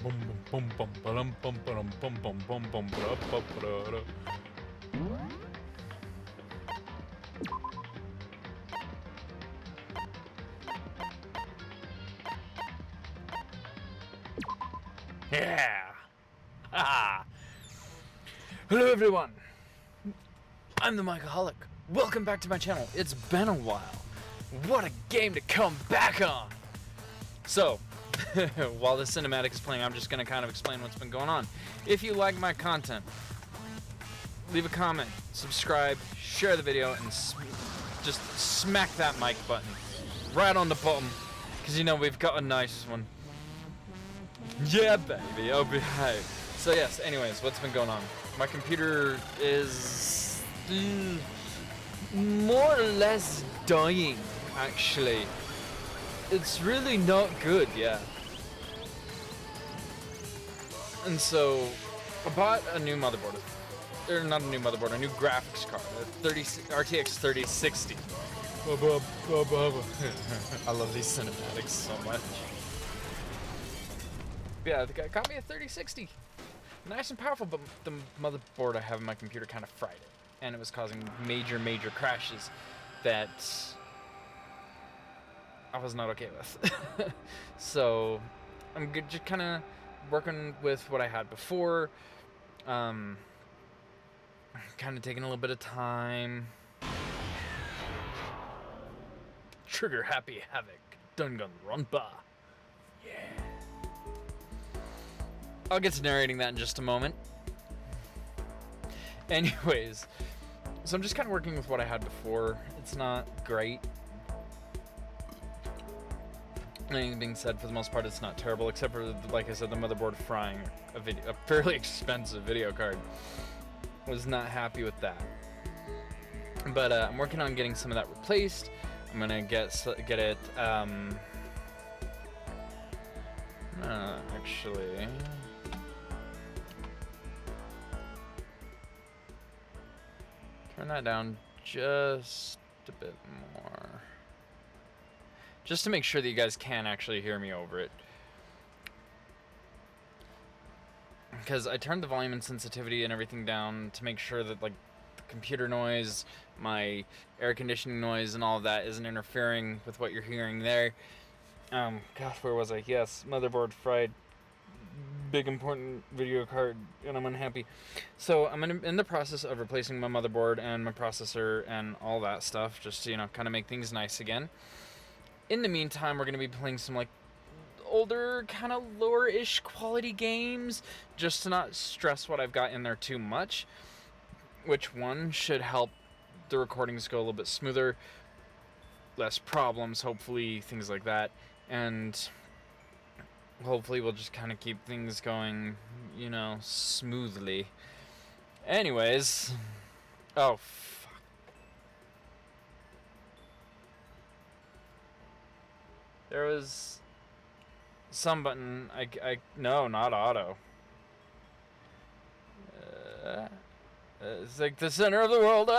Yeah! Ah! Hello everyone! I'm the Mikeaholic. Welcome back to my channel. It's been a while. What a game to come back on! So, while the cinematic is playing, I'm just going to kind of explain what's been going on. If you like my content, leave a comment, subscribe, share the video, and just smack that mic button right on the bottom, because you know we've got a nice one. Yeah, baby, I'll be hype. So yes, anyways, what's been going on? My computer is more or less dying, actually. It's really not good, yeah. And so, I bought a new motherboard. Or not a new motherboard, a new graphics card. A RTX 3060. I love these cinematics so much. Yeah, the guy got me a 3060. Nice and powerful, but the motherboard I have in my computer kind of fried it. And it was causing major crashes that I was not okay with. So I'm good, just kind of working with what I had before. Kind of taking a little bit of time. Trigger happy havoc. Dangan Ronpa. Yeah. I'll get to narrating that in just a moment. Anyways, so I'm just kind of working with what I had before. It's not great. Anything being said, for the most part, it's not terrible, except for, like I said, the motherboard frying a fairly expensive video card. Was not happy with that. But I'm working on getting some of that replaced. I'm gonna get it. Actually. Turn that down just a bit more. Just to make sure that you guys can actually hear me over it. Because I turned the volume and sensitivity and everything down to make sure that, like, the computer noise, my air conditioning noise, and all of that isn't interfering with what you're hearing there. Gosh, where was I? Yes, motherboard fried. Big important video card, and I'm unhappy. So I'm in the process of replacing my motherboard and my processor and all that stuff, just to, you know, kind of make things nice again. In the meantime, we're going to be playing some, like, older, kind of lower-ish quality games, just to not stress what I've got in there too much, which one should help the recordings go a little bit smoother, less problems, hopefully, things like that, and hopefully we'll just kind of keep things going, you know, smoothly. Anyways, oh, fuck. There was some button, no, not auto. It's like the center of the world,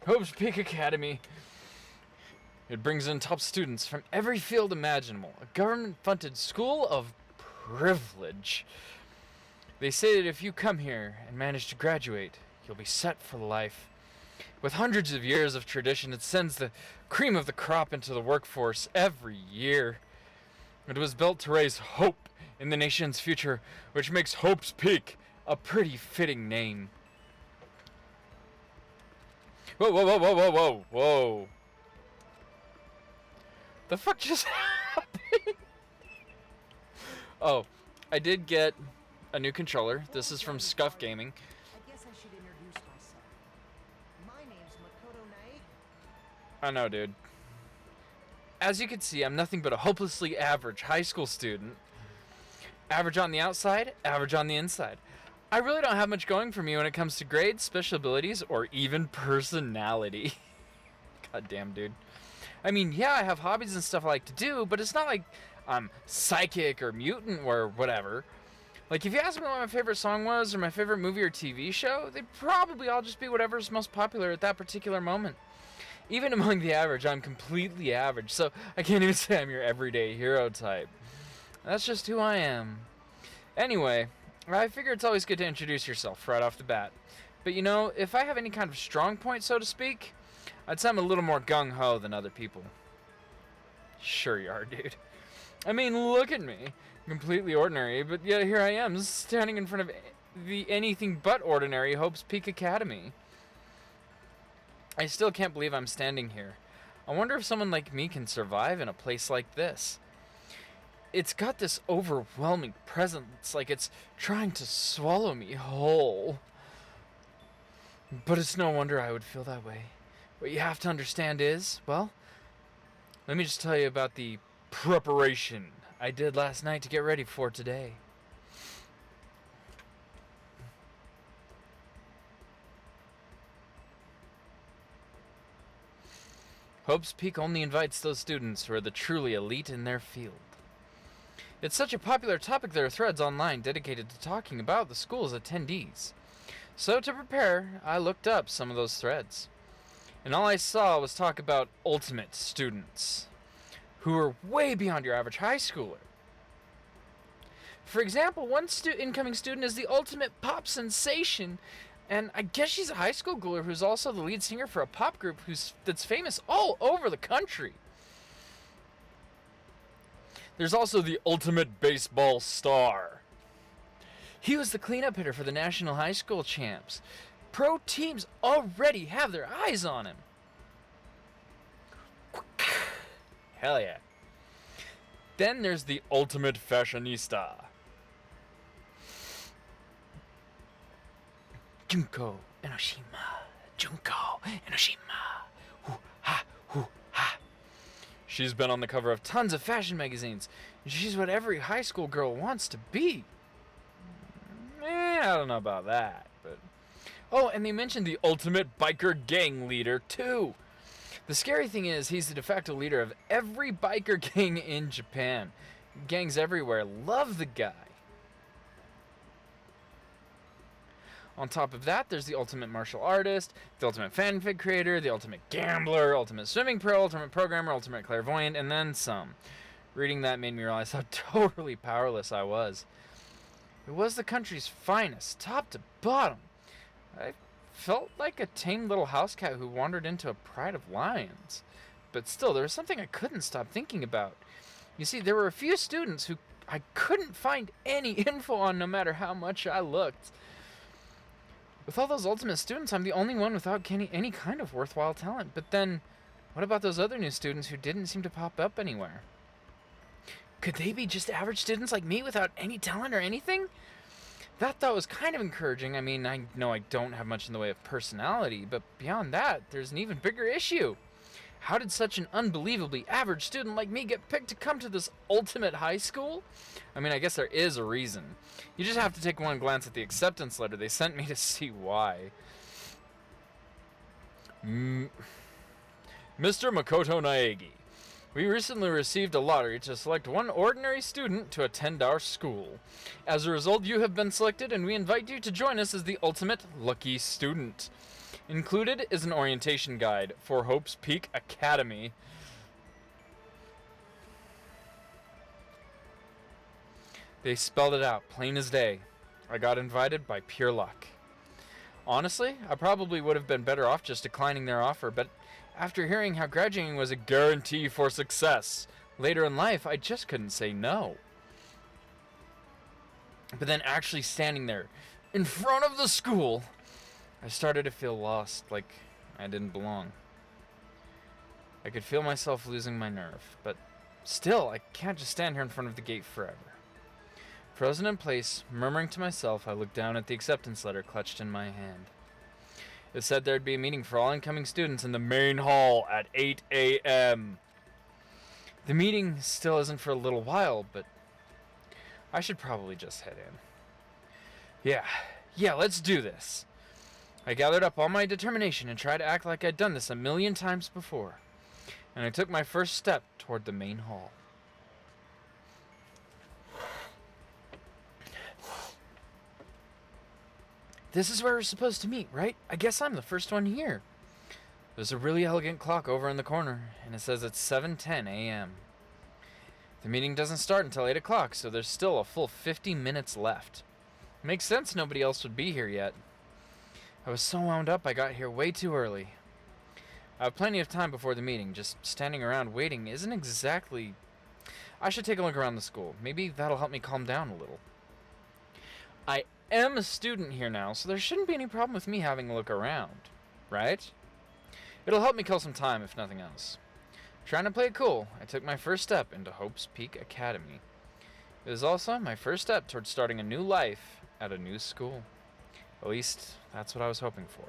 Hope's Peak Academy. It brings in top students from every field imaginable. A government-funded school of privilege. They say that if you come here and manage to graduate, you'll be set for life. With hundreds of years of tradition, it sends the cream of the crop into the workforce every year. It was built to raise hope in the nation's future, which makes Hope's Peak a pretty fitting name. Whoa, whoa, whoa, whoa, whoa, whoa, whoa. The fuck just happened? Oh, I did get a new controller. This is from Scuff Gaming. I guess I should introduce myself. My name's Makoto Nae. I know, dude. As you can see, I'm nothing but a hopelessly average high school student. Average on the outside, average on the inside. I really don't have much going for me when it comes to grades, special abilities, or even personality. Goddamn, dude. I mean, yeah, I have hobbies and stuff I like to do, but it's not like I'm psychic or mutant or whatever. Like, if you ask me what my favorite song was or my favorite movie or TV show, they'd probably all just be whatever's most popular at that particular moment. Even among the average, I'm completely average, so I can't even say I'm your everyday hero type. That's just who I am. Anyway, I figure it's always good to introduce yourself right off the bat. But you know, if I have any kind of strong point, so to speak, I'd say I'm a little more gung-ho than other people. Sure you are, dude. I mean, look at me. Completely ordinary, but yet here I am, standing in front of the anything but ordinary Hope's Peak Academy. I still can't believe I'm standing here. I wonder if someone like me can survive in a place like this. It's got this overwhelming presence, like it's trying to swallow me whole. But it's no wonder I would feel that way. What you have to understand is, well, let me just tell you about the preparation I did last night to get ready for today. Hope's Peak only invites those students who are the truly elite in their field. It's such a popular topic there are threads online dedicated to talking about the school's attendees. So to prepare, I looked up some of those threads. And all I saw was talk about ultimate students, who are way beyond your average high schooler. For example, one incoming student is the ultimate pop sensation, and I guess she's a high school ghouler who's also the lead singer for a pop group that's famous all over the country. There's also the ultimate baseball star. He was the cleanup hitter for the National High School Champs. Pro teams already have their eyes on him. Hell yeah. Then there's the ultimate fashionista. Junko Enoshima. Junko Enoshima. Hoo-ha, hoo-ha. She's been on the cover of tons of fashion magazines, and she's what every high school girl wants to be. I don't know about that, but... Oh, and they mentioned the ultimate biker gang leader, too. The scary thing is, he's the de facto leader of every biker gang in Japan. Gangs everywhere love the guy. On top of that, there's the ultimate martial artist, the ultimate fanfic creator, the ultimate gambler, ultimate swimming pro, ultimate programmer, ultimate clairvoyant, and then some. Reading that made me realize how totally powerless I was. It was the country's finest, top to bottom. I felt like a tame little house cat who wandered into a pride of lions. But still, there was something I couldn't stop thinking about. You see, there were a few students who I couldn't find any info on no matter how much I looked. With all those ultimate students, I'm the only one without any kind of worthwhile talent. But then, what about those other new students who didn't seem to pop up anywhere? Could they be just average students like me without any talent or anything? That thought was kind of encouraging. I mean, I know I don't have much in the way of personality, but beyond that, there's an even bigger issue. How did such an unbelievably average student like me get picked to come to this ultimate high school? I mean, I guess there is a reason. You just have to take one glance at the acceptance letter they sent me to see why. Mr. Makoto Naegi, we recently received a lottery to select one ordinary student to attend our school. As a result, you have been selected, and we invite you to join us as the ultimate lucky student. Included is an orientation guide for Hope's Peak Academy. They spelled it out, plain as day. I got invited by pure luck. Honestly, I probably would have been better off just declining their offer, but after hearing how graduating was a guarantee for success later in life, I just couldn't say no. But then actually standing there in front of the school, I started to feel lost, like I didn't belong. I could feel myself losing my nerve, but still, I can't just stand here in front of the gate forever. Frozen in place, murmuring to myself, I looked down at the acceptance letter clutched in my hand. It said there'd be a meeting for all incoming students in the main hall at 8 a.m. The meeting still isn't for a little while, but I should probably just head in. Yeah, let's do this. I gathered up all my determination and tried to act like I'd done this a million times before. And I took my first step toward the main hall. This is where we're supposed to meet, right? I guess I'm the first one here. There's a really elegant clock over in the corner, and it says it's 7:10 a.m. The meeting doesn't start until 8 o'clock, so there's still a full 50 minutes left. Makes sense nobody else would be here yet. I was so wound up I got here way too early. I have plenty of time before the meeting. Just standing around waiting isn't exactly... I should take a look around the school. Maybe that'll help me calm down a little. I am a student here now, so there shouldn't be any problem with me having a look around, right? It'll help me kill some time, if nothing else. Trying to play it cool, I took my first step into Hope's Peak Academy. It was also my first step towards starting a new life at a new school. At least, that's what I was hoping for.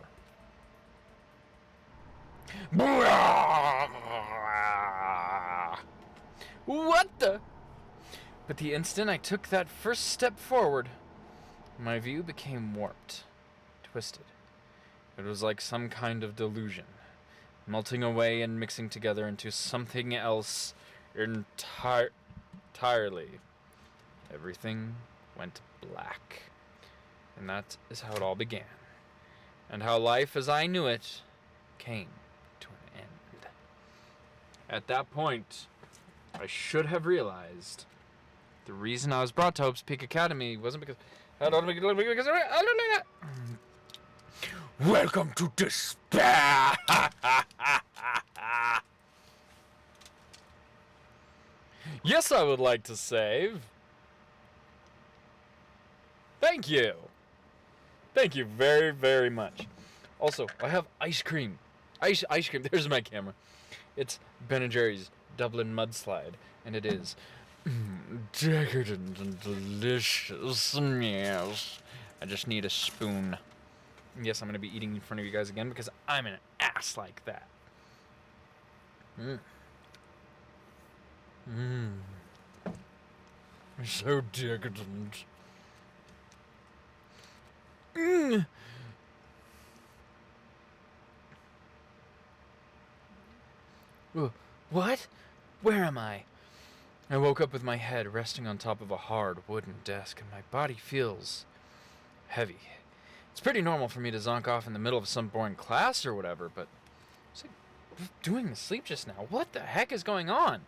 What the? But the instant I took that first step forward, my view became warped, twisted. It was like some kind of delusion, melting away and mixing together into something else entirely. Everything went black. And that is how it all began. And how life as I knew it came to an end. At that point, I should have realized the reason I was brought to Hope's Peak Academy wasn't because... Welcome to despair! Yes, I would like to save. Thank you. Thank you very, very much. Also, I have ice cream. Ice cream. There's my camera. It's Ben & Jerry's Dublin Mudslide, and it is decadent and delicious. Yes. I just need a spoon. Yes, I'm going to be eating in front of you guys again because I'm an ass like that. So decadent. What? Where am I? I woke up with my head resting on top of a hard wooden desk, and my body feels heavy. It's pretty normal for me to zonk off in the middle of some boring class or whatever, but I was like doing the sleep just now. What the heck is going on?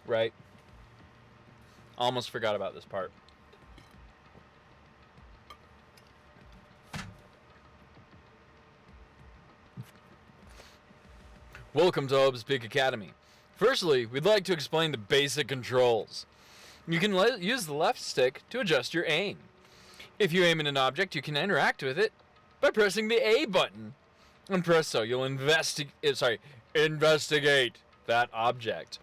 Right. Almost forgot about this part. Welcome to Hope's Peak Academy. Firstly, we'd like to explain the basic controls. You can use the left stick to adjust your aim. If you aim at an object, you can interact with it by pressing the A button. And presto, you'll investigate that object.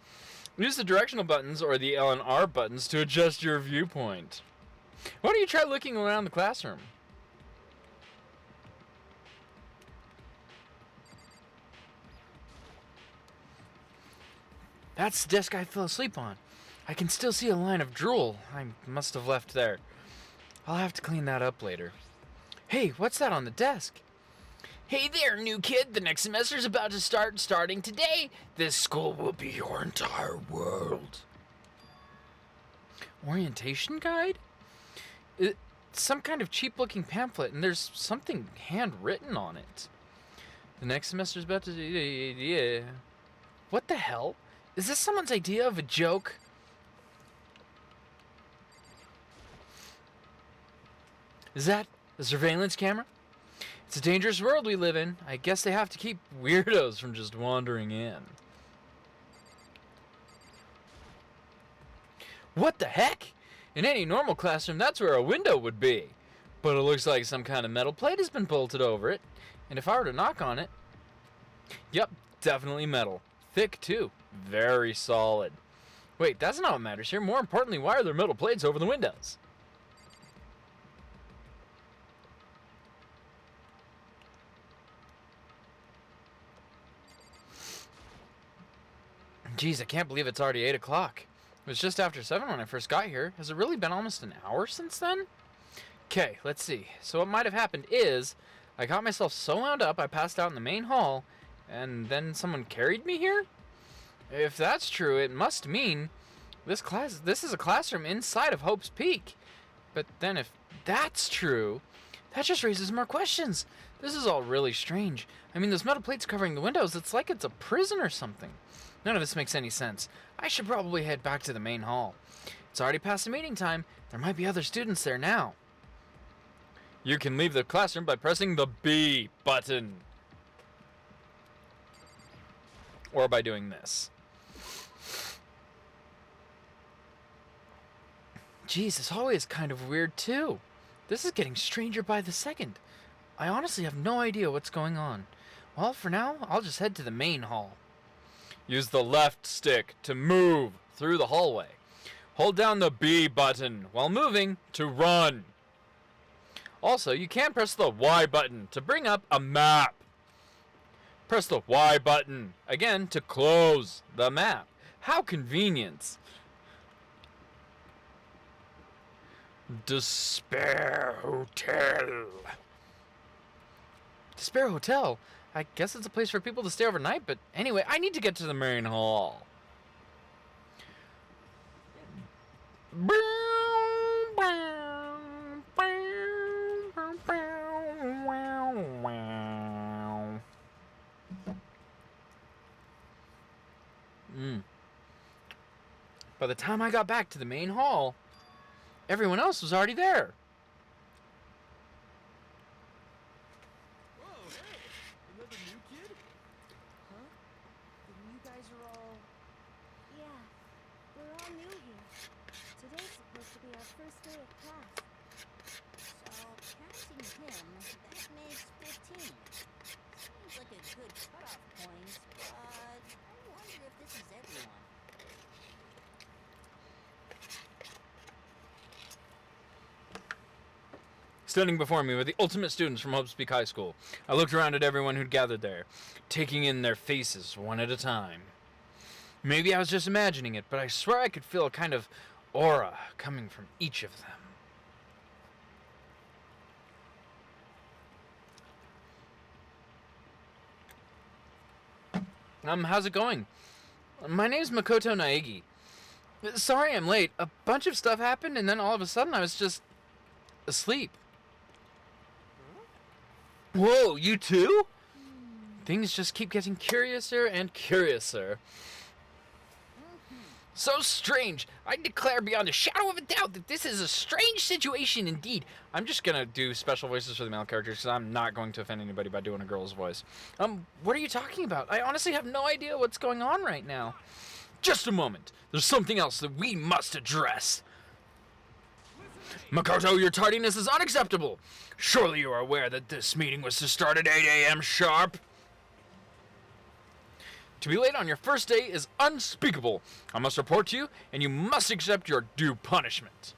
Use the directional buttons or the L and R buttons to adjust your viewpoint. Why don't you try looking around the classroom? That's the desk I fell asleep on. I can still see a line of drool I must have left there. I'll have to clean that up later. Hey, what's that on the desk? Hey there, new kid. The next semester's about to start. Starting today, this school will be your entire world. Orientation guide? It's some kind of cheap-looking pamphlet, and there's something handwritten on it. The next semester's about to... Yeah. What the hell? Is this someone's idea of a joke? Is that a surveillance camera? It's a dangerous world we live in. I guess they have to keep weirdos from just wandering in. What the heck? In any normal classroom, that's where a window would be. But it looks like some kind of metal plate has been bolted over it. And if I were to knock on it... Yep, definitely metal. Thick, too. Very solid. Wait, that's not what matters here. More importantly, why are there metal plates over the windows? Geez, I can't believe it's already 8 o'clock. It was just after 7 when I first got here. Has it really been almost an hour since then? Okay, let's see. So what might have happened is, I got myself so wound up I passed out in the main hall, and then someone carried me here? If that's true, it must mean this is a classroom inside of Hope's Peak. But then if that's true, That just raises more questions. This is all really strange. I mean, those metal plates covering the windows, it's like it's a prison or something. None of this makes any sense. I should probably head back to the main hall. It's already past the meeting time. There might be other students there now. You can leave the classroom by pressing the B button. Or by doing this. Geez, this hallway is kind of weird too. This is getting stranger by the second. I honestly have no idea what's going on. Well, for now, I'll just head to the main hall. Use the left stick to move through the hallway. Hold down the B button while moving to run. Also, you can press the Y button to bring up a map. Press the Y button again to close the map. How convenient. Despair Hotel. Despair Hotel? I guess it's a place for people to stay overnight, but anyway, I need to get to the main hall. By the time I got back to the main hall, everyone else was already there. Whoa, hey! Another new kid? Huh? Then you guys are all... Yeah, we're all new here. Today's supposed to be our first day of class. So, counting him, that makes 15. Seems like a good cutoff point, but I wonder if this is everyone. Standing before me were the ultimate students from Hope's Peak High School. I looked around at everyone who'd gathered there, taking in their faces one at a time. Maybe I was just imagining it, but I swear I could feel a kind of aura coming from each of them. How's it going? My name's Makoto Naegi. Sorry I'm late. A bunch of stuff happened, and then all of a sudden I was just asleep. Whoa, you too? Things just keep getting curiouser and curiouser. So strange. I declare beyond a shadow of a doubt that this is a strange situation indeed. I'm just gonna do special voices for the male characters because I'm not going to offend anybody by doing a girl's voice. What are you talking about? I honestly have no idea what's going on right now. Just a moment. There's something else that we must address. Makoto, your tardiness is unacceptable. Surely you are aware that this meeting was to start at 8 a.m. sharp? To be late on your first day is unspeakable. I must report to you, and you must accept your due punishment.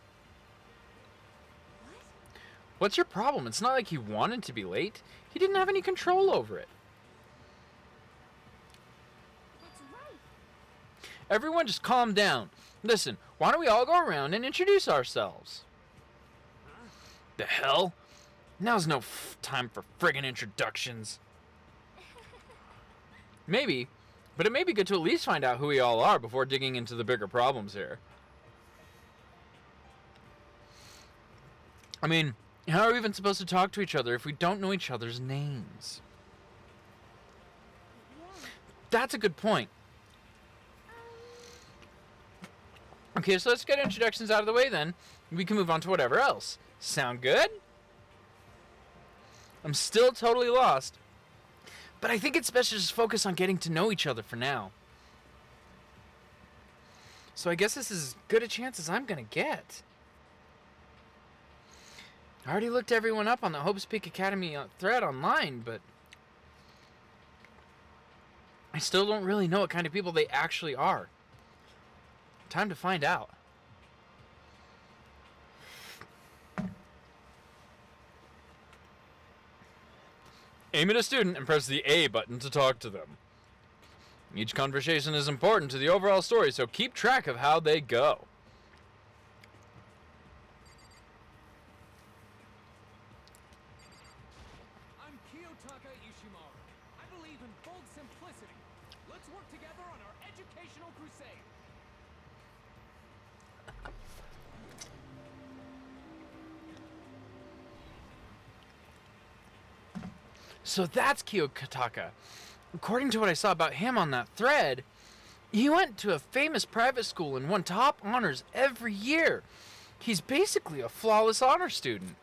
What's your problem? It's not like he wanted to be late. He didn't have any control over it. That's right. Everyone just calm down. Listen, why don't we all go around and introduce ourselves? The hell? Now's no time for friggin' introductions. Maybe, but it may be good to at least find out who we all are before digging into the bigger problems here. I mean, how are we even supposed to talk to each other if we don't know each other's names? Yeah. That's a good point. Okay, so let's get introductions out of the way then. We can move on to whatever else. Sound good? I'm still totally lost. But I think it's best to just focus on getting to know each other for now. So I guess this is as good a chance as I'm gonna get. I already looked everyone up on the Hope's Peak Academy thread online, but I still don't really know what kind of people they actually are. Time to find out. Aim at a student and press the A button to talk to them. Each conversation is important to the overall story, so keep track of how they go. I'm Kiyotaka Ishimaru. I believe in bold simplicity. Let's work together on our educational crusade. So that's Kiyotaka. According to what I saw about him on that thread, he went to a famous private school and won top honors every year. He's basically a flawless honor student.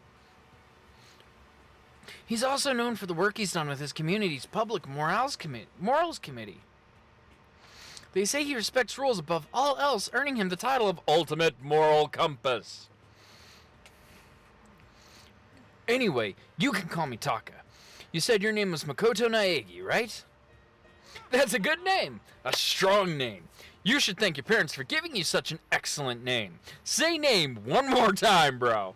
He's also known for the work he's done with his community's public morals committee. They say he respects rules above all else, earning him the title of Ultimate Moral Compass. Anyway, you can call me Taka. You said your name was Makoto Naegi, right? That's a good name. A strong name. You should thank your parents for giving you such an excellent name. Say name one more time, bro.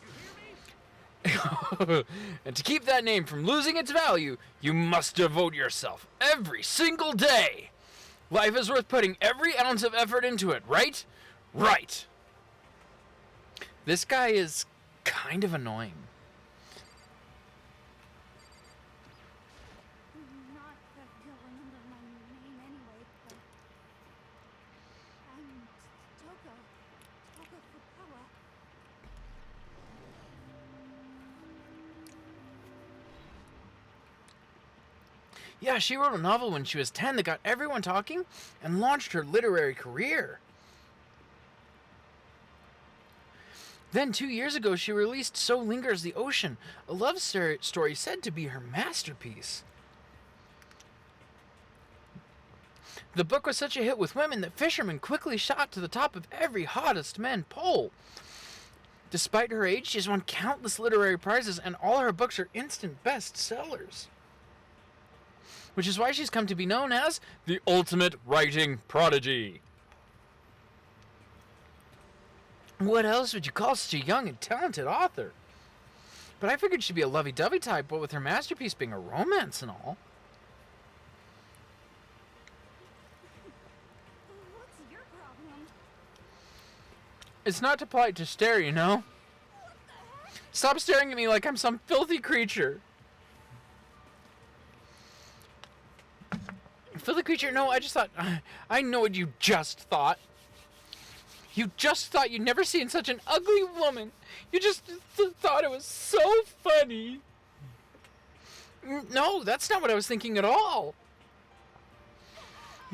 And to keep that name from losing its value, you must devote yourself every single day. Life is worth putting every ounce of effort into it, right? Right. This guy is kind of annoying. Not the villain under my name anyway, but I'm Toko Fukawa. Yeah, she wrote a novel when she was 10 that got everyone talking and launched her literary career. Then 2 years ago, she released So Lingers the Ocean, a love story said to be her masterpiece. The book was such a hit with women that fishermen quickly shot to the top of every hottest men poll. Despite her age, she's won countless literary prizes, and all her books are instant bestsellers. Which is why she's come to be known as the ultimate writing prodigy. What else would you call such a young and talented author? But I figured she'd be a lovey-dovey type, what with her masterpiece being a romance and all. What's your problem? It's not too polite to stare, you know? Stop staring at me like I'm some filthy creature. Filthy creature? No, I just thought... I know what you just thought. You just thought you'd never seen such an ugly woman. You just thought it was so funny. No, that's not what I was thinking at all.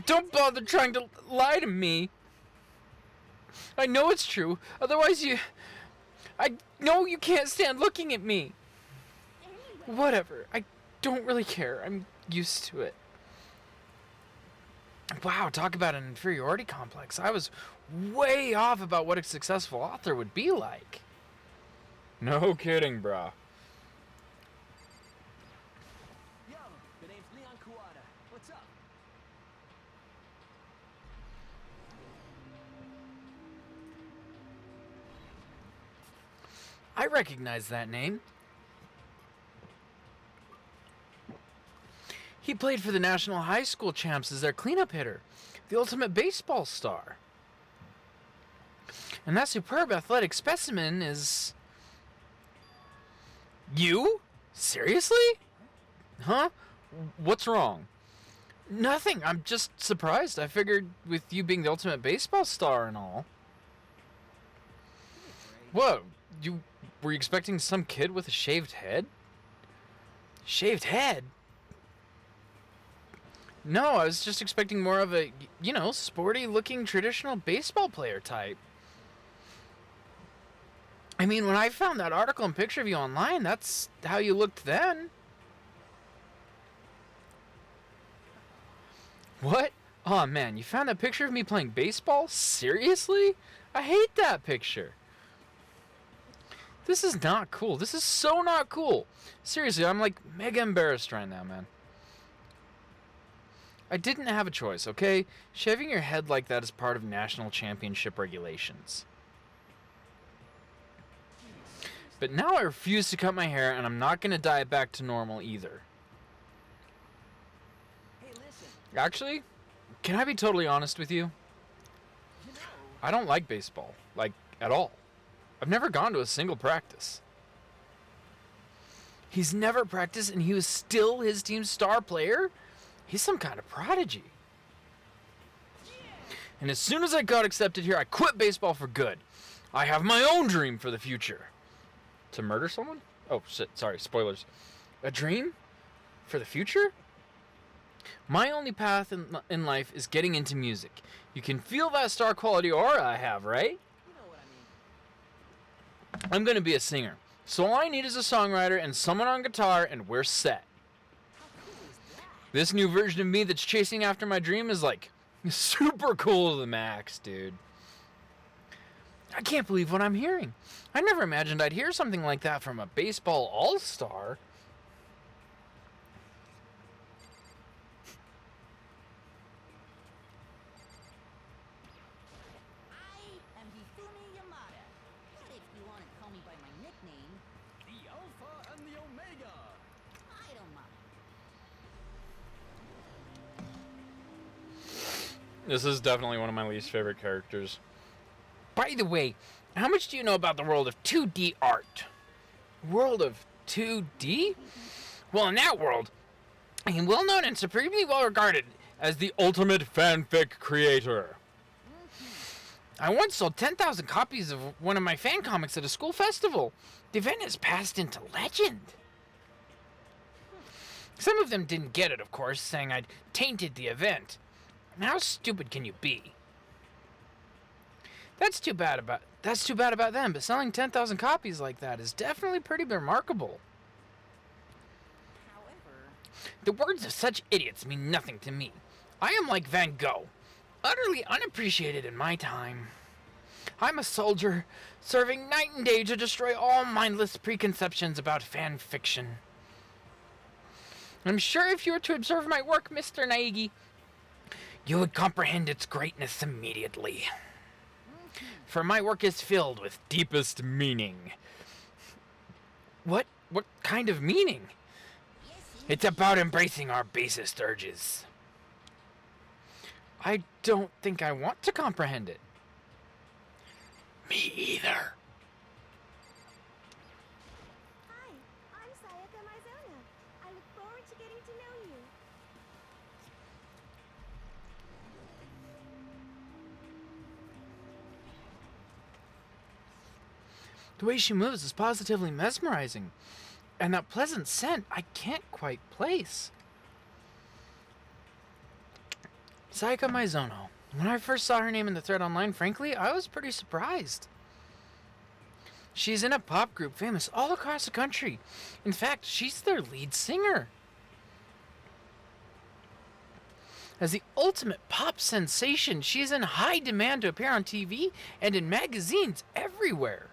Don't bother trying to lie to me. I know it's true. Otherwise I know you can't stand looking at me. Whatever. I don't really care. I'm used to it. Wow, talk about an inferiority complex. I was way off about what a successful author would be like. No kidding, brah. Yo, the name's Leon Kuwata. What's up? I recognize that name. He played for the National High School Champs as their cleanup hitter, the ultimate baseball star. And that superb athletic specimen is... You? Seriously? Huh? What's wrong? Nothing. I'm just surprised. I figured with you being the ultimate baseball star and all. Whoa. Were you expecting some kid with a shaved head? Shaved head? No, I was just expecting more of a, sporty-looking traditional baseball player type. I mean, when I found that article and picture of you online, that's how you looked then. What? Oh man, you found that picture of me playing baseball? Seriously? I hate that picture. This is not cool. This is so not cool. Seriously, I'm like mega embarrassed right now, man. I didn't have a choice, okay? Shaving your head like that is part of national championship regulations. But now I refuse to cut my hair, and I'm not going to dye it back to normal either. Hey, listen. Actually, can I be totally honest with you? You know, I don't like baseball, like, at all. I've never gone to a single practice. He's never practiced, and he was still his team's star player? He's some kind of prodigy. And as soon as I got accepted here, I quit baseball for good. I have my own dream for the future. To murder someone? Oh, shit, sorry, spoilers. A dream? for the future? My only path in life is getting into music. You can feel that star quality aura I have, right? You know what I mean. I'm gonna be a singer. So all I need is a songwriter and someone on guitar, and we're set. How cool is that? This new version of me that's chasing after my dream is like super cool to the max, dude. I can't believe what I'm hearing. I never imagined I'd hear something like that from a baseball all-star. I am Hifumi Yamada. But if you want to call me by my nickname, The Alpha and the Omega. I don't mind. This is definitely one of my least favorite characters. By the way, how much do you know about the world of 2D art? World of 2D? Well, in that world, I am well known and supremely well regarded as the ultimate fanfic creator. I once sold 10,000 copies of one of my fan comics at a school festival. The event has passed into legend. Some of them didn't get it, of course, saying I'd tainted the event. How stupid can you be? That's too bad about them, but selling 10,000 copies like that is definitely pretty remarkable. However, The words of such idiots mean nothing to me. I am like Van Gogh, utterly unappreciated in my time. I'm a soldier, serving night and day to destroy all mindless preconceptions about fan fiction. I'm sure if you were to observe my work, Mr. Naegi, you would comprehend its greatness immediately. For my work is filled with deepest meaning. What kind of meaning? yes, It's about embracing our basest urges. I don't think I want to comprehend it. Me either. Hi, I'm Sayaka Maizona. I look forward to getting to know you. The way she moves is positively mesmerizing. And that pleasant scent, I can't quite place. Sayaka Maizono. When I first saw her name in the thread online, frankly, I was pretty surprised. She's in a pop group famous all across the country. In fact, she's their lead singer. As the ultimate pop sensation, she is in high demand to appear on TV and in magazines everywhere.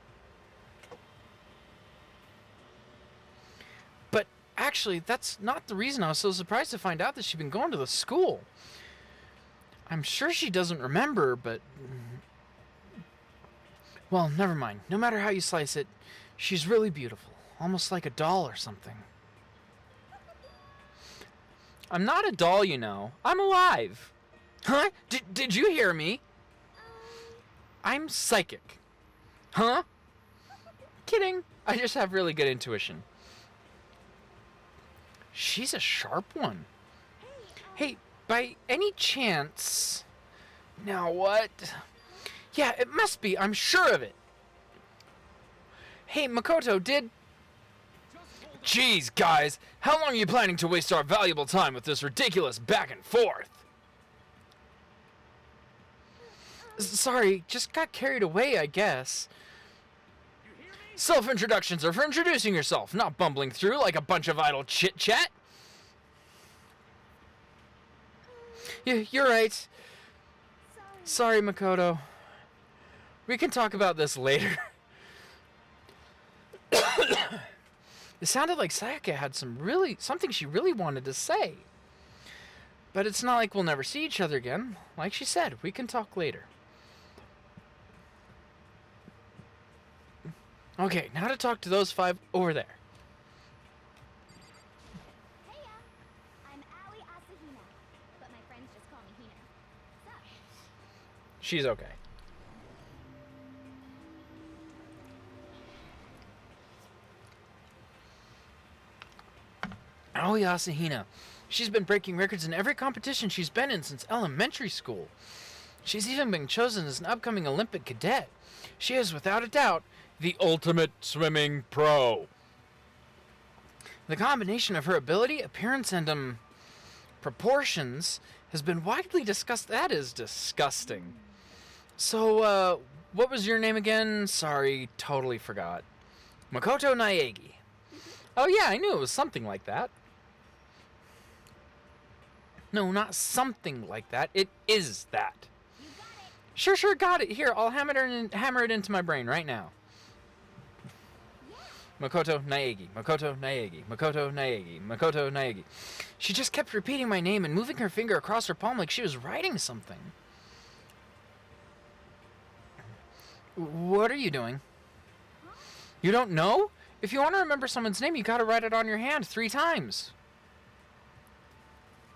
But actually, that's not the reason I was so surprised to find out that she'd been going to the school. I'm sure she doesn't remember, but... Well, never mind. No matter how you slice it, she's really beautiful. Almost like a doll or something. I'm not a doll, you know. I'm alive. Huh? Did you hear me? I'm psychic. Huh? Kidding. I just have really good intuition. She's a sharp one. Hey, by any chance... Now what? Yeah, it must be. I'm sure of it. Hey, Makoto, did... Jeez, guys. How long are you planning to waste our valuable time with this ridiculous back and forth? Sorry, just got carried away, I guess. Self-introductions are for introducing yourself, not bumbling through like a bunch of idle chit-chat. You're right. Sorry, Makoto. We can talk about this later. It sounded like Sayaka had something she really wanted to say. But it's not like we'll never see each other again. Like she said, we can talk later. Okay, now to talk to those 5 over there. Heya! I'm Aoi Asahina, but my friends just call me Hina. Sup? She's okay. Aoi Asahina. She's been breaking records in every competition she's been in since elementary school. She's even been chosen as an upcoming Olympic cadet. She is, without a doubt, the ultimate swimming pro. The combination of her ability, appearance, and, proportions has been widely discussed. That is disgusting. So, what was your name again? Sorry, totally forgot. Makoto Naegi. Oh yeah, I knew it was something like that. No, not something like that. It is that. Sure, got it. Here, I'll hammer it into my brain right now. Makoto Naegi, Makoto Naegi, Makoto Naegi, Makoto Naegi. She just kept repeating my name and moving her finger across her palm like she was writing something. What are you doing? You don't know? If you want to remember someone's name, you gotta write it on your hand 3 times.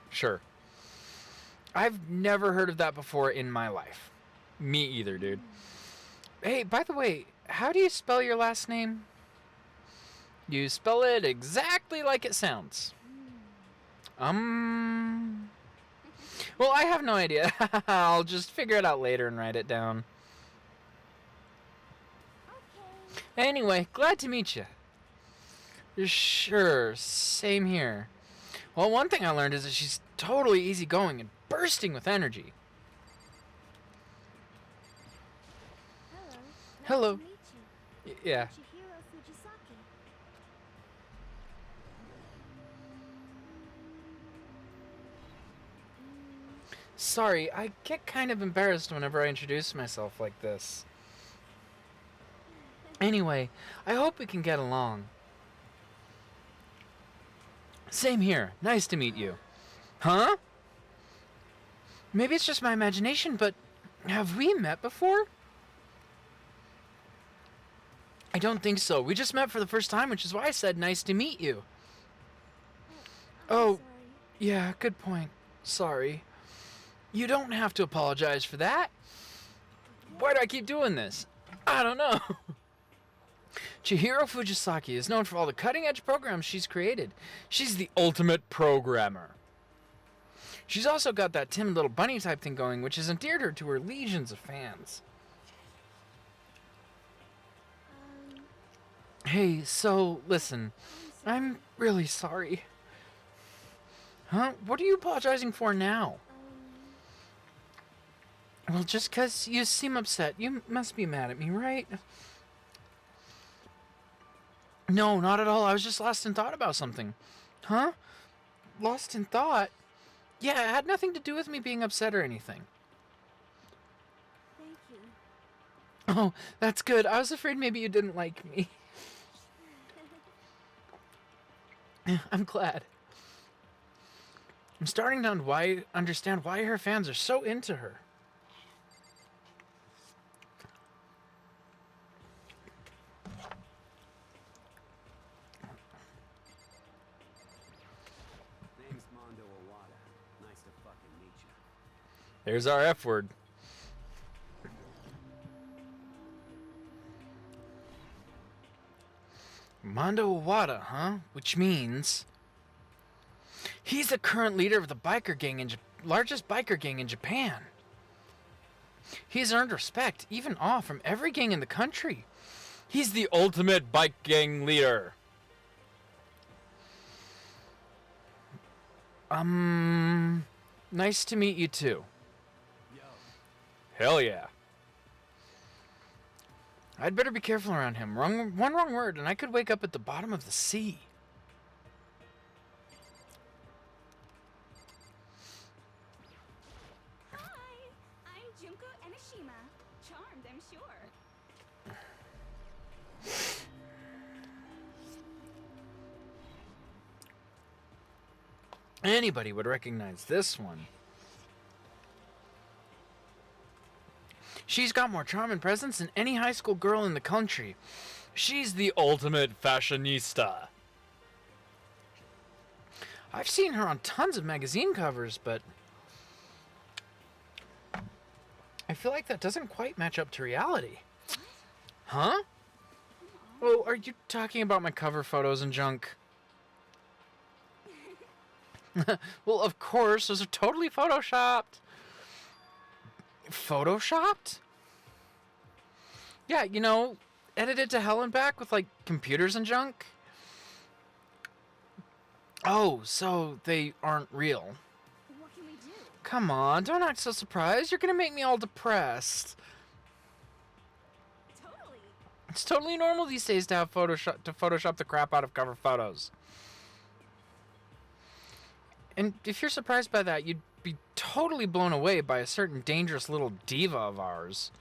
Sure. I've never heard of that before in my life. Me either, dude. Hey, by the way, how do you spell your last name? You spell it exactly like it sounds. Well, I have no idea. I'll just figure it out later and write it down. Okay. Anyway, glad to meet you. Sure, same here. Well, one thing I learned is that she's totally easygoing and bursting with energy. Hello. Hello. Nice to meet you. Yeah. Chihiro Fujisaki. Sorry, I get kind of embarrassed whenever I introduce myself like this. Anyway, I hope we can get along. Same here. Nice to meet you. Huh? Maybe it's just my imagination, but have we met before? I don't think so. We just met for the first time, which is why I said nice to meet you. I'm Oh. sorry. Yeah, good point. Sorry. You don't have to apologize for that. Why do I keep doing this? I don't know. Chihiro Fujisaki is known for all the cutting-edge programs she's created. She's the ultimate programmer. She's also got that timid little bunny type thing going, which has endeared her to her legions of fans. Um, Hey, so, listen. I'm really sorry. Huh? What are you apologizing for now? Well, just 'cause you seem upset, you must be mad at me, right? No, not at all. I was just lost in thought about something. Huh? Lost in thought? Yeah, it had nothing to do with me being upset or anything. Thank you. Oh, that's good. I was afraid maybe you didn't like me. I'm glad. I'm starting to understand why her fans are so into her. Name's Mondo Owada. Nice to fucking meet you. There's our F word. Mondo Owada, huh? Which means he's the current leader of the biker gang largest biker gang in Japan. He's earned respect, even awe, from every gang in the country. He's the ultimate bike gang leader. Nice to meet you too. Yo, Hell yeah. I'd better be careful around him. One wrong word, and I could wake up at the bottom of the sea. Hi, I'm Junko Enoshima. Charmed, I'm sure. Anybody would recognize this one. She's got more charm and presence than any high school girl in the country. She's the ultimate fashionista. I've seen her on tons of magazine covers, but I feel like that doesn't quite match up to reality. Huh? Oh, are you talking about my cover photos and junk? Well, of course, those are totally photoshopped. Photoshopped? Yeah, you know, edited to hell and back with, like, computers and junk. Oh, so they aren't real. What can we do? Come on, don't act so surprised. You're gonna make me all depressed. Totally. It's totally normal these days to have Photoshop the crap out of cover photos. And if you're surprised by that, you'd be totally blown away by a certain dangerous little diva of ours.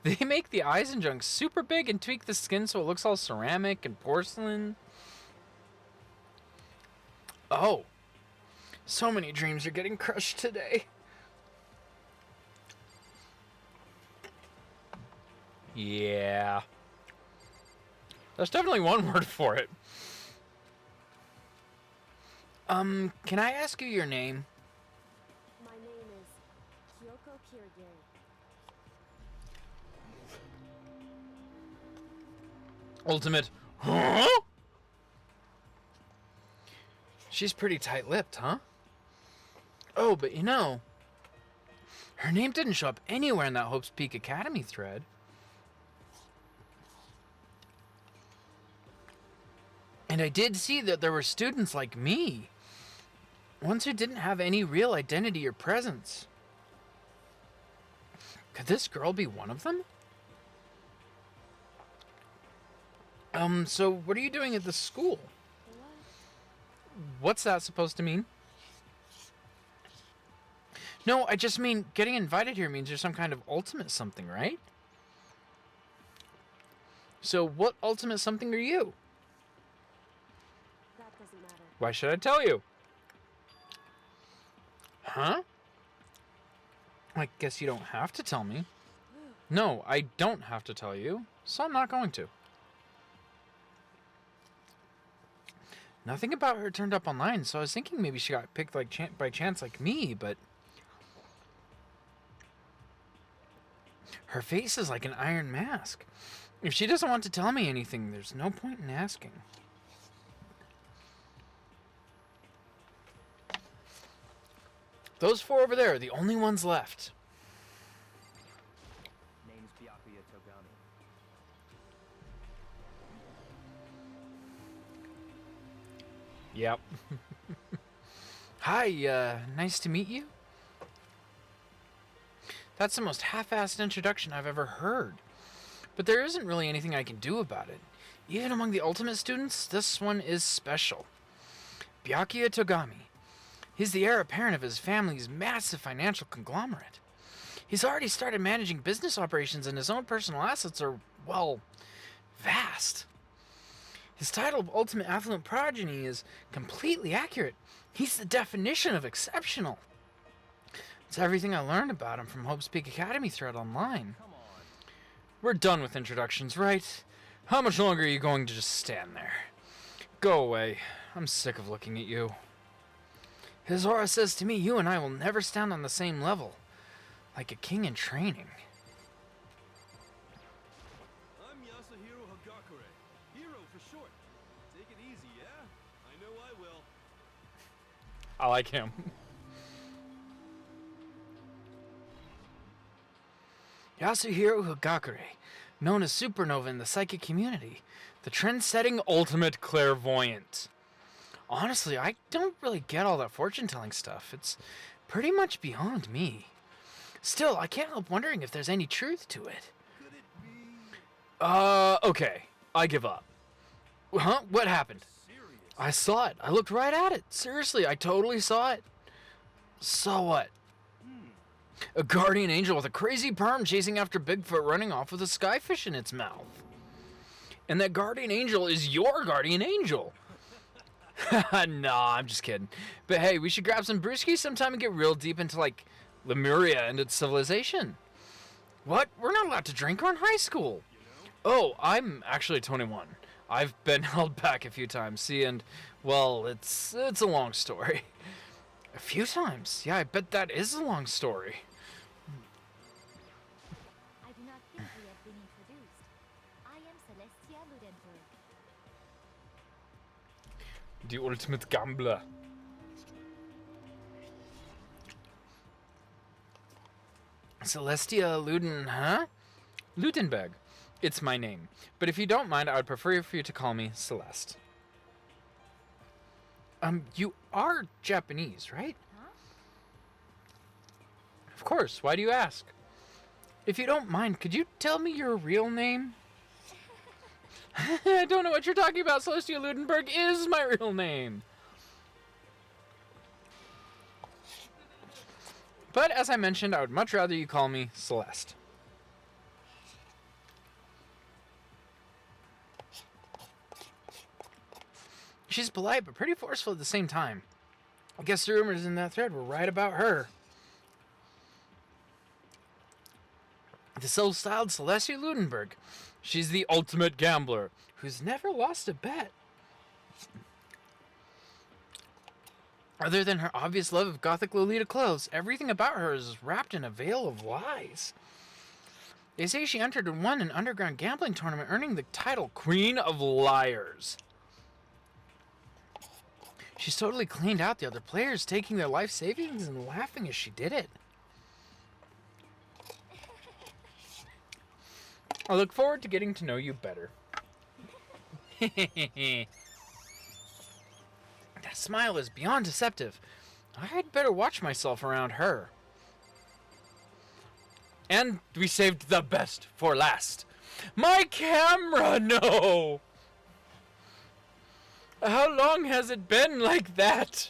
They make the eyes and junk super big and tweak the skin so it looks all ceramic and porcelain. Oh. So many dreams are getting crushed today. Yeah. There's definitely one word for it. Can I ask you your name? My name is Kyoko Kirigiri. Ultimate. Huh? She's pretty tight-lipped, huh? Oh, but you know, her name didn't show up anywhere in that Hope's Peak Academy thread. And I did see that there were students like me, ones who didn't have any real identity or presence. Could this girl be one of them? So what are you doing at the school? What's that supposed to mean? No, I just mean getting invited here means there's some kind of ultimate something, right? So what ultimate something are you? That doesn't matter. Why should I tell you? Huh? I guess you don't have to tell me. No, I don't have to tell you, so I'm not going to. Nothing about her turned up online, so I was thinking maybe she got picked like by chance like me, but her face is like an iron mask. If she doesn't want to tell me anything, there's no point in asking. Those four over there are the only ones left. Name's Byakuya Togami. Yep. Hi, nice to meet you. That's the most half-assed introduction I've ever heard. But there isn't really anything I can do about it. Even among the ultimate students, this one is special. Byakuya Togami. He's the heir apparent of his family's massive financial conglomerate. He's already started managing business operations and his own personal assets are, well, vast. His title of Ultimate Affluent Progeny is completely accurate. He's the definition of exceptional. It's everything I learned about him from Hope's Peak Academy thread online. Come on. We're done with introductions, right? How much longer are you going to just stand there? Go away. I'm sick of looking at you. His aura says to me, you and I will never stand on the same level. Like a king in training. I'm Yasuhiro Hagakure. Hero for short. Take it easy, yeah? I know I will. I like him. Yasuhiro Hagakure, known as Supernova in the psychic community, the trend-setting ultimate clairvoyant. Honestly, I don't really get all that fortune-telling stuff. It's pretty much beyond me. Still, I can't help wondering if there's any truth to it. Could it be Okay. I give up. Huh? What happened? serious? I saw it. I looked right at it. Seriously, I totally saw it. So what? A guardian angel with a crazy perm chasing after Bigfoot running off with a skyfish in its mouth. And that guardian angel is your guardian angel. Nah, I'm just kidding. But hey, we should grab some brewskis sometime and get real deep into, like, Lemuria and its civilization. What? We're not allowed to drink? We're in high school. Oh, I'm actually 21. I've been held back a few times, see, and, well, it's a long story. A few times? Yeah, I bet that is a long story. I do not think we have been introduced. I am Celestia Ludenberg. The ultimate gambler. Celestia Luden, huh? Ludenberg. It's my name. But if you don't mind, I would prefer for you to call me Celeste. You are Japanese, right? Huh? Of course. Why do you ask? If you don't mind, could you tell me your real name? I don't know what you're talking about. Celestia Ludenberg is my real name. But as I mentioned, I would much rather you call me Celeste. She's polite, but pretty forceful at the same time. I guess the rumors in that thread were right about her. The self-styled Celestia Ludenberg. She's the ultimate gambler, who's never lost a bet. Other than her obvious love of gothic Lolita clothes, everything about her is wrapped in a veil of lies. They say she entered and won an underground gambling tournament, earning the title Queen of Liars. She's totally cleaned out the other players, taking their life savings and laughing as she did it. I look forward to getting to know you better. That smile is beyond deceptive. I'd better watch myself around her. And we saved the best for last. My camera, no! How long has it been like that?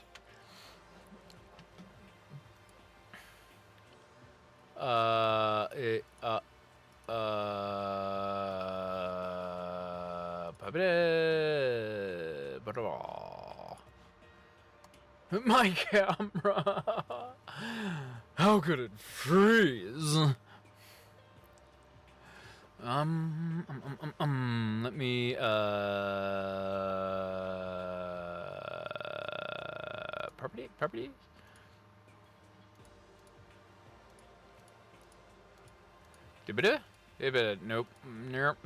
My camera. How could it freeze? Let me, property? Dibida? Nope. Nope.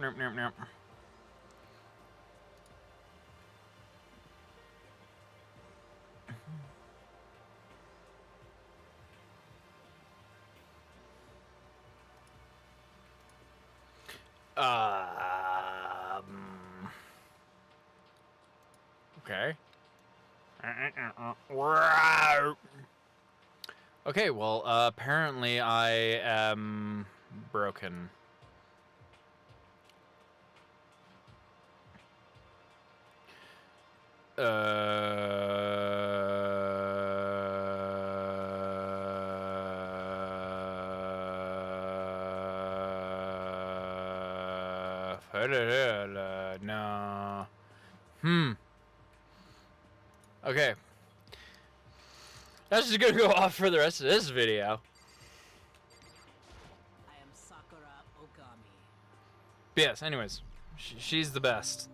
Okay. Okay, well, apparently I am broken. No. Okay. That's just gonna go off for the rest of this video. I am Sakura Okami. Yes, anyways. She's the best.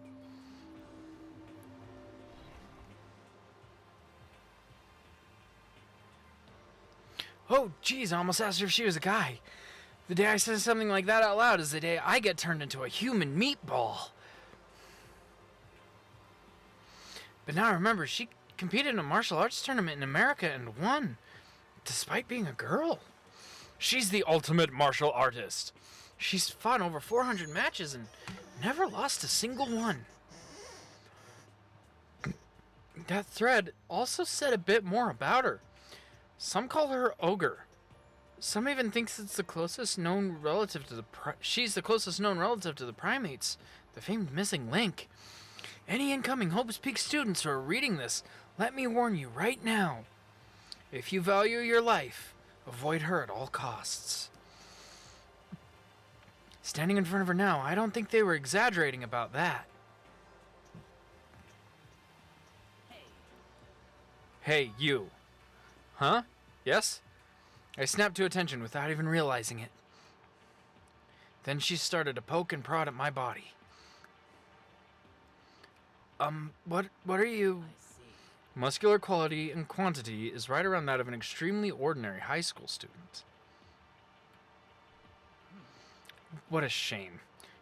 Oh, geez, I almost asked her if she was a guy. The day I say something like that out loud is the day I get turned into a human meatball. But now remember, she competed in a martial arts tournament in America and won, despite being a girl. She's the ultimate martial artist. She's fought in over 400 matches and never lost a single one. That thread also said a bit more about her. Some call her Ogre. Some even thinks it's the closest known relative to she's the closest known relative to the primates, the famed missing link. Any incoming Hopes Peak students who are reading this, let me warn you right now. If you value your life, avoid her at all costs. Standing in front of her now, I don't think they were exaggerating about that. Hey, you. Huh? Yes? I snapped to attention without even realizing it. Then she started to poke and prod at my body. What are you... Muscular quality and quantity is right around that of an extremely ordinary high school student. What a shame.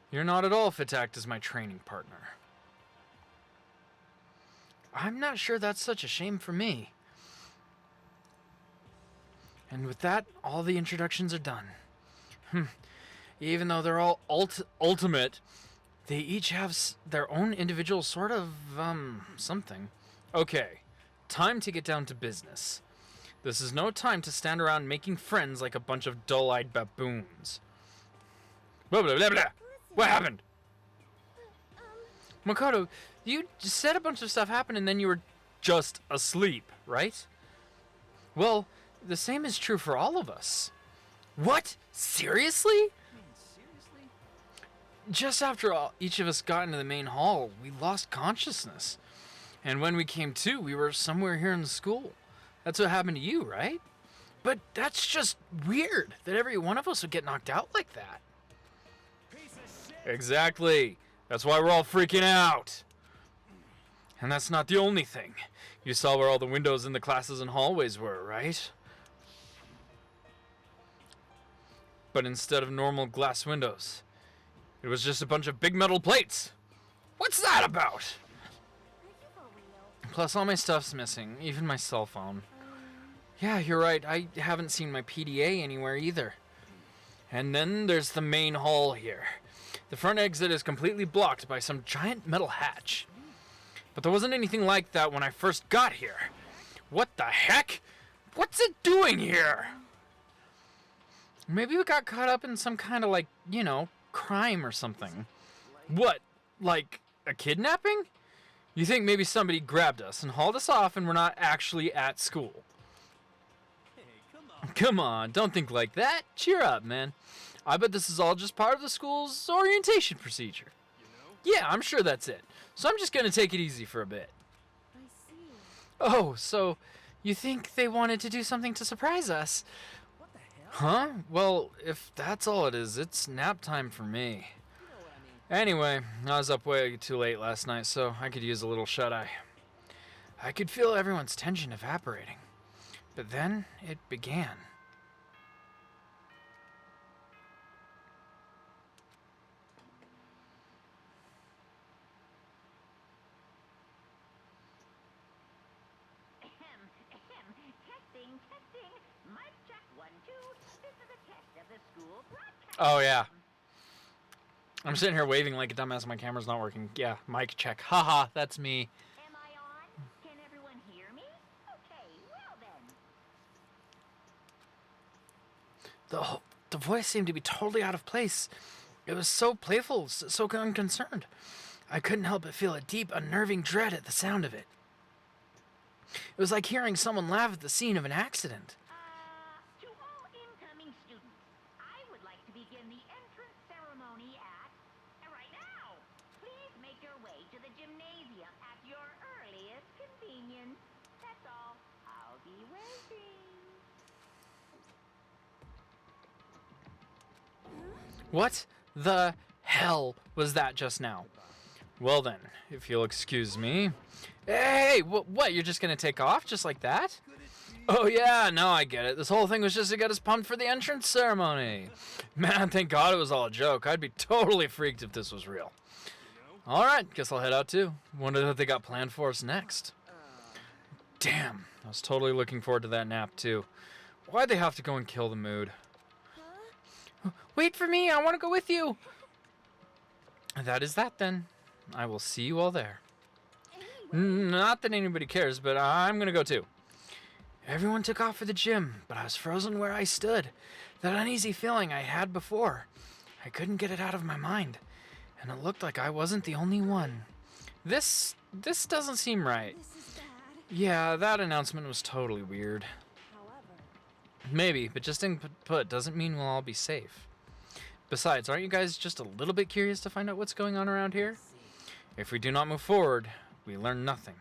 You're not at all fit to act as my training partner. I'm not sure that's such a shame for me. And with that, all the introductions are done. Even though they're all ultimate, they each have their own individual sort of, something. Okay, time to get down to business. This is no time to stand around making friends like a bunch of dull-eyed baboons. Blah, blah, blah, blah. What happened? Makoto, you said a bunch of stuff happened and then you were just asleep, right? Well, the same is true for all of us. What? Seriously? Seriously? Just after each of us got into the main hall, we lost consciousness. And when we came to, we were somewhere here in the school. That's what happened to you, right? But that's just weird that every one of us would get knocked out like that. Piece of shit! Exactly. That's why we're all freaking out. And that's not the only thing. You saw where all the windows in the classes and hallways were, right? But instead of normal glass windows, it was just a bunch of big metal plates. What's that about? Are you for real? Plus all my stuff's missing, even my cell phone. Yeah, you're right. I haven't seen my PDA anywhere either. And then there's the main hall here. The front exit is completely blocked by some giant metal hatch. But there wasn't anything like that when I first got here. What the heck? What's it doing here? Maybe we got caught up in some kind of, like, you know, crime or something. What? Like a kidnapping? You think maybe somebody grabbed us and hauled us off and we're not actually at school? Hey, come on. Come on, don't think like that. Cheer up, man. I bet this is all just part of the school's orientation procedure. You know? Yeah, I'm sure that's it. So I'm just gonna take it easy for a bit. I see. Oh, so you think they wanted to do something to surprise us? What the hell? Huh? Well, if that's all it is, it's nap time for me. You know what I mean. Anyway, I was up way too late last night, so I could use a little shut-eye. I could feel everyone's tension evaporating. But then it began. Testing, testing. Mic check 1, 2. This is a test of the school broadcast. Oh, yeah. I'm sitting here waving like a dumbass. My camera's not working. Yeah, mic check. Haha, that's me. Am I on? Can everyone hear me? Okay, well then. The voice seemed to be totally out of place. It was so playful, so unconcerned. I couldn't help but feel a deep, unnerving dread at the sound of it. It was like hearing someone laugh at the scene of an accident. To all incoming students, I would like to begin the entrance ceremony right now. Please make your way to the gymnasium at your earliest convenience. That's all. I'll be waiting. What the hell was that just now? Well then, if you'll excuse me. Hey, what? You're just gonna take off just like that? Oh yeah, no, I get it. This whole thing was just to get us pumped for the entrance ceremony. Man, thank God it was all a joke. I'd be totally freaked if this was real. All right, guess I'll head out too. Wonder what they got planned for us next. Damn, I was totally looking forward to that nap too. Why'd they have to go and kill the mood? Wait for me, I want to go with you. That is that then. I will see you all there. Not that anybody cares, but I'm gonna go too. Everyone took off for the gym, but I was frozen where I stood. That uneasy feeling I had before. I couldn't get it out of my mind, and it looked like I wasn't the only one. This doesn't seem right. This is bad. Yeah, that announcement was totally weird. However, Maybe, but just staying put doesn't mean we'll all be safe. Besides, aren't you guys just a little bit curious to find out what's going on around here? If we do not move forward, we learn nothing.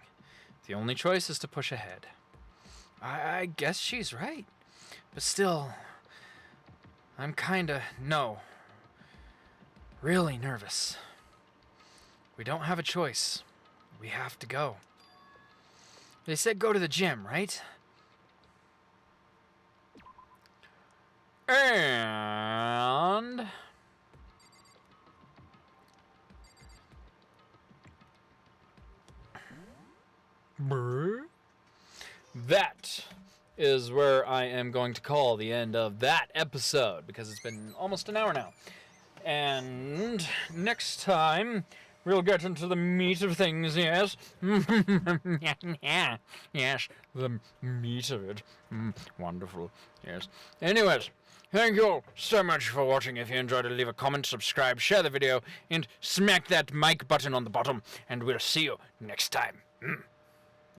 The only choice is to push ahead. I guess she's right. But still, I'm really nervous. We don't have a choice. We have to go. They said go to the gym, right? And that is where I am going to call the end of that episode because it's been almost an hour now. And next time we'll get into the meat of things, yes? Yes, the meat of it. Wonderful, yes. Anyways, thank you all so much for watching. If you enjoyed it, leave a comment, subscribe, share the video, and smack that like button on the bottom, and we'll see you next time.